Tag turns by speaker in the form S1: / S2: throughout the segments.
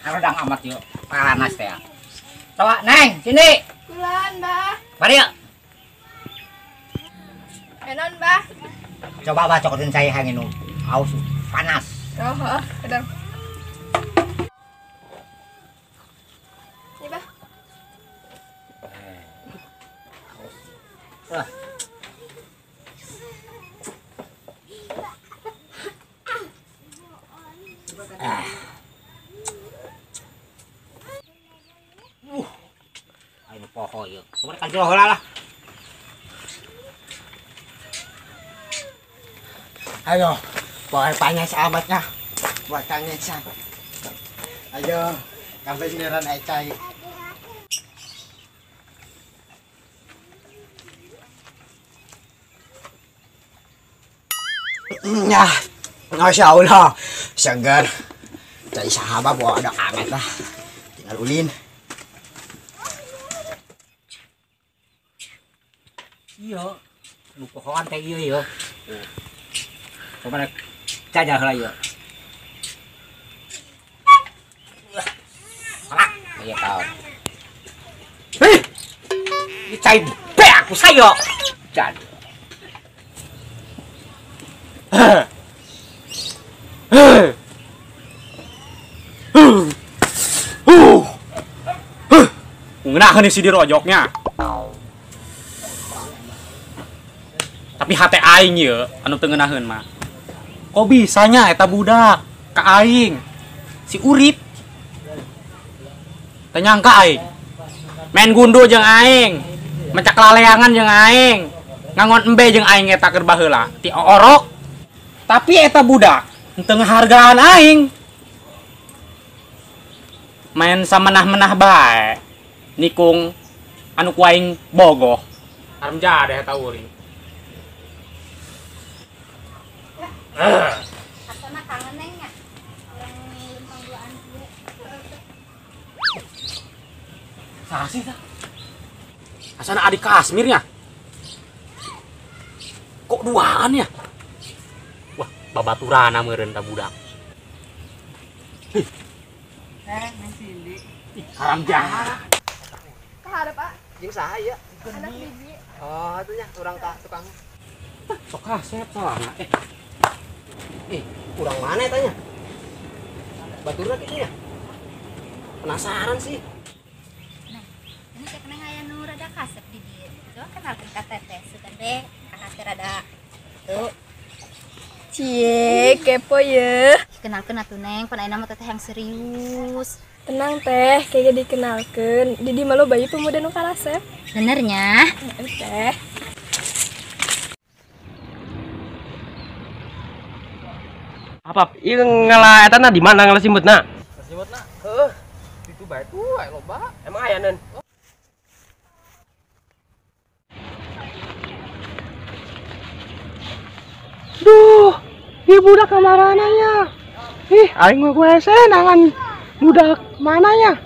S1: Rodang amat yuk. Paranas teh. Coba Neng, sini.
S2: Bulan, Mbah.
S1: Mari yuk.
S2: Enon, Mbah.
S1: Coba Mbah cokotin saya hangin nu. Aus panas.
S2: Oh, kadang. Ini, Mbah.
S1: Wah. Ayo poho yuk. Kemarin kan jauh lah.
S3: Ayo, buat panas amatnya. Buat kangesan. Ayo, sampai siniran ecai. Ya, Masya Allah, segar. Cai sahabat bawa ada anget lah. Tinggal ulin.
S1: Iya. Lu pohoan teh iya ya. Kemarin cajah lah yuk. Salah. Iya tahu. Hei. Ini cai be aku sayo. Jadi.
S4: Ngenahan si dirojoknya. Tapi hati aing ya, anu teu ngeunaheun mah. Kok bisanya eta budak ka aing? Si Urip. Teu nyangka aing. Main gundu jeung aing, mencak laleangan jeung aing, ngangon embe jeung aing eta keur baheula ti orok. Tapi eta budak teu ngahargaan aing. Main samenah-menah bae. Nikung anu ku aing bogoh. Arem jadeh eta Urip.
S2: Asana kangen nengnya. Orang lempang duaan dia.
S4: Saha sih tah? Asana adik Kasmirnya. Kok duaan ya? Wah, babaturana meureun tah budak.
S3: Neng Cindy.
S4: Ih, haram jahat.
S2: Kaharep, Pak.
S3: Jeung saha ieu?
S2: Anak biji.
S3: Oh, atunya urang ka tukang.
S4: Sok kasep soalna.
S3: Urang mana tanya? Baturna kayaknya. Penasaran sih.
S2: Nah, ini cek neng aya nu rada kasep di dieu. Coba kenalkeun ka Teteh, sugan deh. Kakak teh rada tuh.
S5: Cie, kepo ya.
S2: Kenalkeun atuh Neng, pan ayeuna mah Teteh yang serius.
S5: Tenang teh, kayaknya dikenalkan. Didi malu bayi pemuda nu karasep.
S2: Benernya?
S5: Teh.
S6: Apa? Ieu ngalah eta na di mana ngalah simutna?
S3: Simutna? Heuh. Itu bae tuh, aya loba.
S6: Emang aya neun? Duh, ieu budak kamarananya. Ih, aing mah gue senangan budak mananya.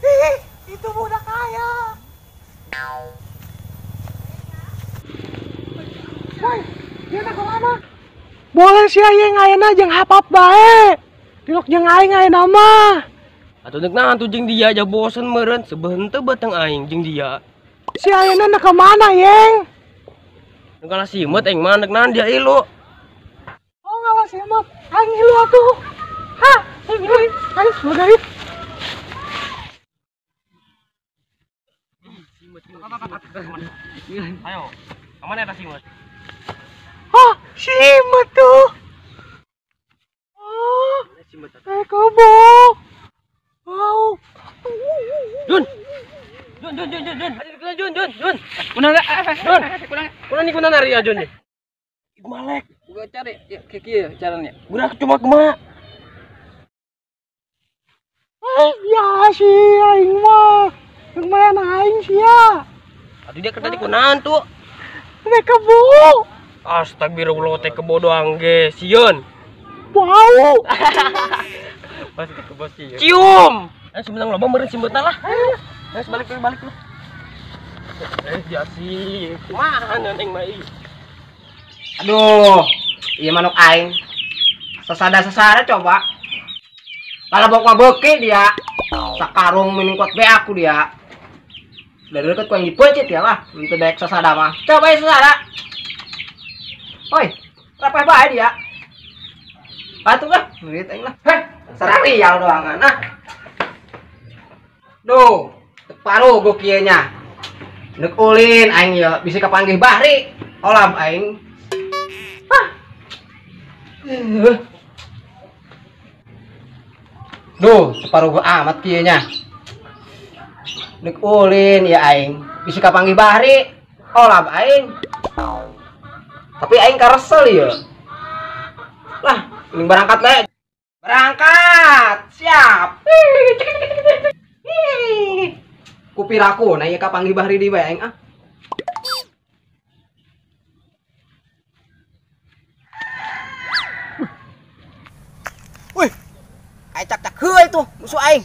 S3: Ih, itu budak kaya. Woi, dia nak kemana?
S6: Boleh sih aing ayeuna jeung hapap bae. Tilok jeung aing ayeuna mah. Atuh neuk naon tuh jeung dia aja bosen meureun, sebeuheun teu beteng aing jeung dia. Si ayeuna nak ka mana, Yeng? Nu kalah simut aing mah neuk naon dia ilu.
S3: Oh, ngalah simut. Aing ilu atuh. Hah, aing ilu. Aing sebagai
S6: Ayo, kemana eta simut?
S3: oh, simut tuh. Oh, kayak kobok. Wow.
S6: Jun. Jun. Kuna nari ya Jun. Iku malek.
S3: Gua cari ya kieu caranya.
S6: Budak cuma kemana?
S3: Ya sih aing mah. Lumayan aing sia.
S6: Aduh dia tadi kunaon tuh?
S3: Nek kebo.
S6: Astagfirullah teh kebo doang ge, sieun.
S3: Bau.
S6: Pasti teh kebo sieun. Cium. Sebenarnya loba meureun simbeutna lah. Ayo balik lu. Jasi. Kumaha neng mah ieu?
S3: Aduh, iya manuk aing. Sesada coba.
S6: Lalabok mabeki dia. Sakarung miningkot be aku dia. Dari deket kau yang dipecit ya lah. Untuk dek sasada mah. Coba ya sasada. Oi, rapeh bae dia. Batu kan? Nurit aing lah. Heh, sararial doangan nah. Duh, paruh gua kieu nya. Neuk ulin aing ya bisa kapanggih bahri. Olam aing. Hah. Duh, separuh gua amat kieu nya. Neuk ulin ya aing bisa kapanggih bahri. Olam aing. Tapi aing karesel ya. Lah, mending berangkat deh. Berangkat. Siap. Kupiraku nah ieu kapanggih bahri di bae aing ah. Wih. Aing cak-cak heuy tuh musuh aing.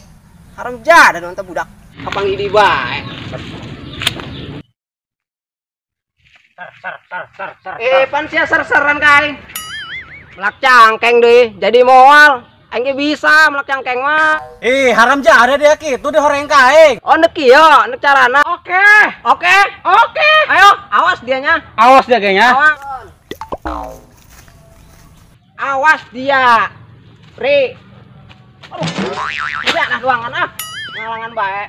S6: Haram jada nonton budak. Kapanggih di bae. Pan sia ser-seran ka aing. Melak cangkeng deh, jadi moal. Aing ge bisa melak cangkeng mah.
S1: Haram jada dia kitu di horeng ka aing.
S6: Oh nek kieu, nek carana. Oke. Ayo, awas dianya.
S4: Awas dia kayaknya.
S6: Awas dia. Pri. Udah nah doangan ah. Ngalangan bae.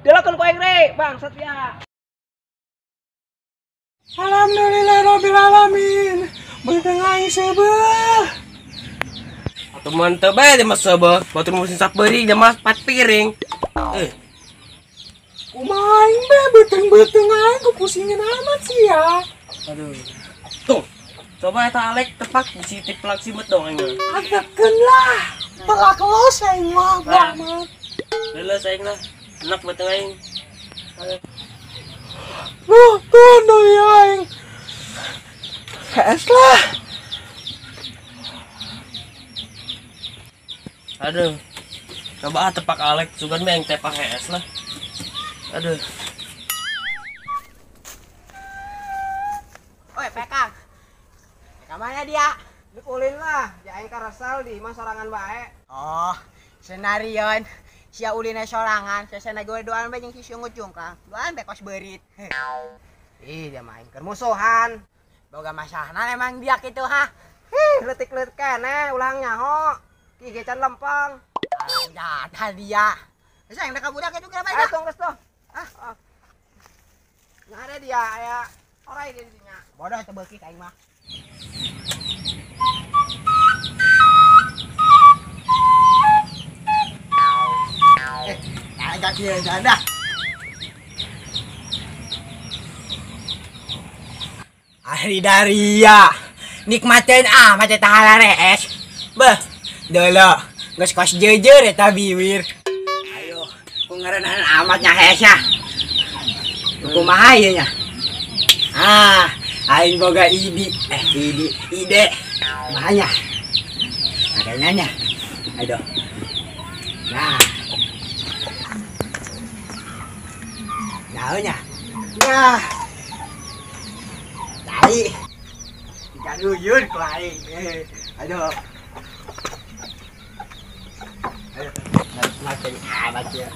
S6: Dilakukan ku aing re, bangsat ya.
S3: Alhamdulillahirabbil alamin. Beuteuing aing seubeuh.
S6: Atuh mantep bae mas sabah. Batur musim sapeuring dia mas 4 piring.
S3: Kumaha aing be beuteuing aing kupusingin amat sih ya.
S6: Aduh. Tuh. Coba eta Alek tepak bisi tiplak simet dong aing.
S3: Agekeun lah. Pelak los aing mah banget.
S6: Leuleuh aing lah. Enak beuteuing aing.
S3: Tuh ya aing. Es lah.
S6: Aduh. Coba tepak Alek sugan meh tepak es lah. Aduh. Oi, Pekang. Kamana dia? Dikulin lah, jangan karesel di mah sorangan bae.
S3: Oh, senarion. Sia ulina sorangan, sesena gue doan bae jeung si Siung Cungkang. Doan bae kos beurit.
S6: Ih, dia main keur musuhan.
S3: Boga masalahna emang dia kitu ha.
S6: Leutik-leutik keneh ulang nyaho. Ki ge can lempeng.
S3: Jahat dia. Sayang da ka budak itu kira bae.
S6: Ayo tong geus tuh. Nah ada dia aya orai di dinya.
S3: Bodoh teu beuki ka aing mah. Agak kieu dah. Ahli Daria. Nikmatin amat eta halarees. Beuh, deuleu geus kos jeujeur eta biwir. Ayo, ku ngarenahan amat nya heesnya. Kumaha ieu nya? Aing boga ide. Kumaha nya? Ada nanya. Aduh. Nah. Naonnya? Nah. Tai. Tiga duyun ku aing. Aduh. Aduh. Macam amat ya.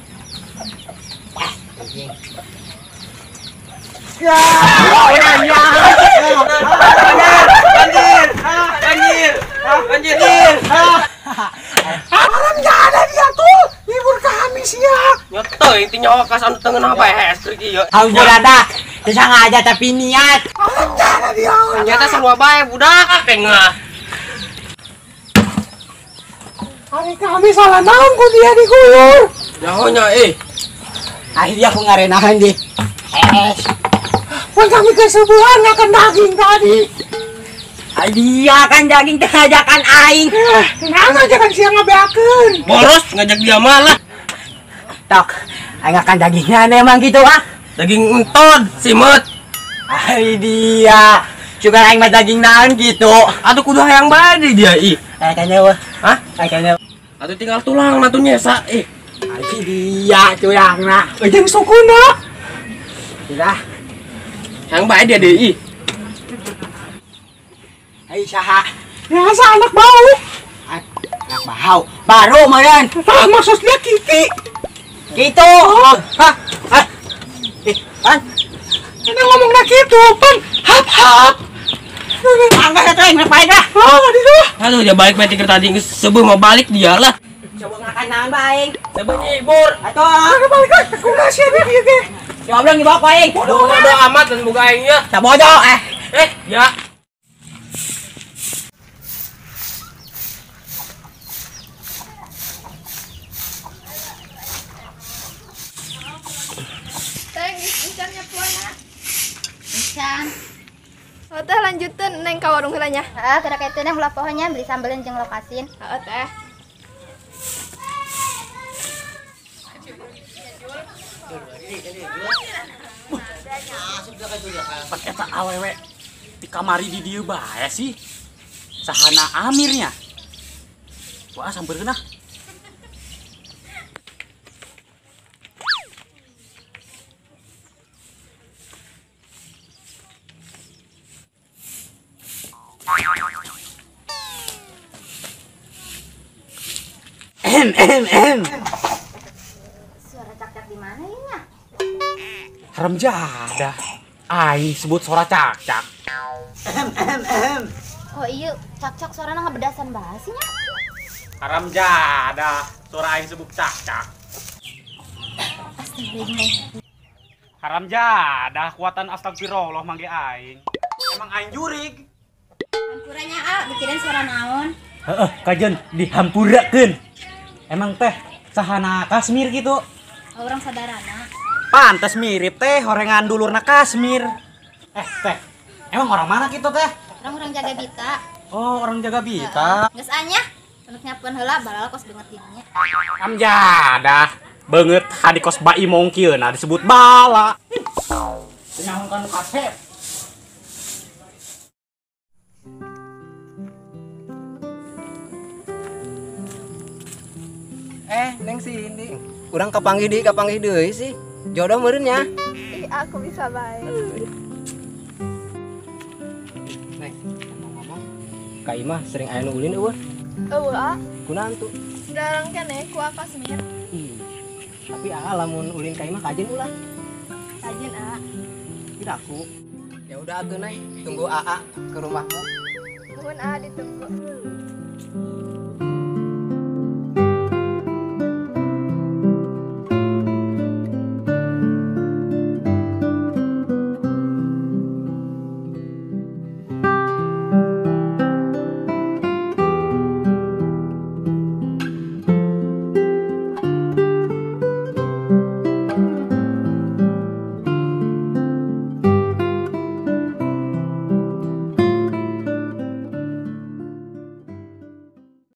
S3: Anjing. Ya. Banjir. Alam ada dia tuh. Libur kami siap.
S6: Nyoto intinya kas anu tengen apa es kieu.
S3: Hampura dah. Sengaja tapi niat.
S6: Alam ada dia. Ternyata sarua bae budak akeh ngah.
S3: Hari kami salah naon ku dia diguyur.
S6: Nyahonya
S3: Akhirnya aku ngarenahan di Pun kami kesubuhan ngakan daging tadi. Dia kan daging tengajakan aing. Nah ngajakan siang ngabeakeun.
S6: boros ngajak dia malah.
S3: Tok, aing akan dagingnya emang gitu ah.
S6: Daging entod, simut.
S3: Dia. Juga aing mah daging naon gitu.
S6: Aduh kudu hayang bae deui dia
S3: Kayaknya wah.
S6: Hah?
S3: Kayaknya.
S6: Atuh tinggal tulang mah tuh nyesa
S3: Dia curangna. Jeung sukuna. Sudah.
S6: Hayang bae dia deui.
S3: Hai saha. Ya anak bau. Anak bahau. Baru meureun.
S6: Ah, maksudnya Kiki.
S3: Gitu. Hah? Hah? Pan.
S6: Ini ngomongnya gitu, pan. Hap.
S3: Angkat atuh aing ngapain dah?
S6: Aduh, ya balik main tiker tadi sebelum mau balik dia lah.
S3: Coba ngakan naon bae aing.
S6: Sebelum nyibur.
S3: Atuh.
S6: Balik lagi, aku ngasih dia dia ge.
S3: Coba ngibawa ku aing.
S6: Bodoh amat dan buka aingnya.
S3: Tak bodoh
S6: Ya.
S5: Teh, encannya puana.
S2: Encan.
S5: Oh teh lanjutin neng ka warung heula nya.
S2: Gerak itu nih ulah pohonnya beli sambelin jeung lokasin.
S5: Heeh teh.
S4: Pak eta awewe di kamari di dieu bae sih. Sahana amirnya. Wah, sampeurkeun ah.
S2: Suara cak-cak di mana ini nya?
S4: Haram jadah. Aing sebut suara cak-cak.
S2: Oh iya, cak-cak suarana ngabedasan bae sih nya.
S4: Haram jadah. Suara aing sebut cak-cak.
S2: Astagfirullah.
S4: Haram jadah kuatan astagfirullah mangge aing. Emang aing jurig.
S2: Hampuranya bikirin suara naon?
S4: Heeh, kajen dihampurakeun. Emang teh sahana Kasmir gitu.
S2: Orang sadarana.
S4: Pantes mirip teh horengan dulurna Kasmir. Teh, emang orang mana gitu teh?
S2: Orang-orang jaga bita.
S4: Oh, orang jaga bita.
S2: Geus anya. Untuk nyapuan heula balal kos banget nya.
S4: Amjadah. Banget hadi kos bai mongkieuna disebut bala. Nyahungkan kasep.
S3: Neng sini. Urang kapanggih deui sih. Jodoh meureun nya.
S5: Ih, aku bisa bae.
S3: Neng, ngomong-ngomong. Ka Imah sering aya nu ulin eueuh.
S5: Eueuh ah.
S3: Kunaon tuh?
S5: Darang keneh ku Kasmir.
S3: Tapi lamun ulin ka Imah kajen ulah.
S5: Rajin ah.
S3: Tidak aku. Ya udah atuh Neng, tunggu AA ke rumahmu.
S5: Nuhun ah ditunggu.